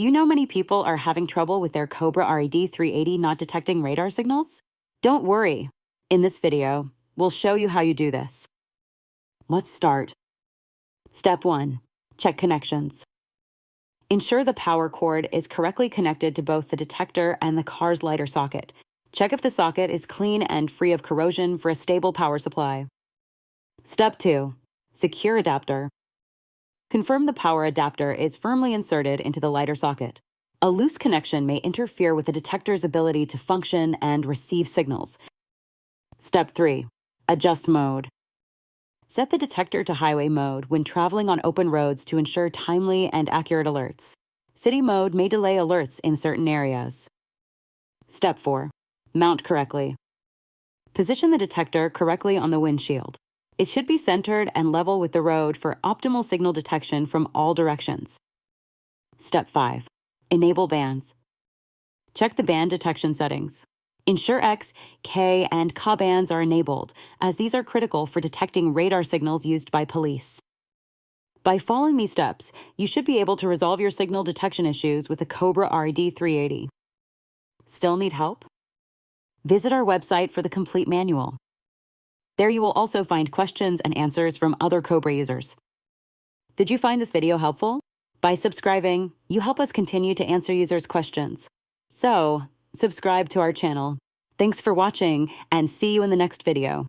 Do you know many people are having trouble with their Cobra RAD 380 not detecting radar signals? Don't worry. In this video, we'll show you how you do this. Let's start. Step 1. Check connections. Ensure the power cord is correctly connected to both the detector and the car's lighter socket. Check if the socket is clean and free of corrosion for a stable power supply. Step 2. Secure adapter. Confirm the power adapter is firmly inserted into the lighter socket. A loose connection may interfere with the detector's ability to function and receive signals. Step 3. Adjust mode. Set the detector to highway mode when traveling on open roads to ensure timely and accurate alerts. City mode may delay alerts in certain areas. Step 4. Mount correctly. Position the detector correctly on the windshield. It should be centered and level with the road for optimal signal detection from all directions. Step 5. Enable bands. Check the band detection settings. Ensure X, K, and Ka bands are enabled, as these are critical for detecting radar signals used by police. By following these steps, you should be able to resolve your signal detection issues with the Cobra RAD 380. Still need help? Visit our website for the complete manual. There you will also find questions and answers from other Cobra users. Did you find this video helpful? By subscribing, you help us continue to answer users' questions. So, subscribe to our channel. Thanks for watching, and see you in the next video.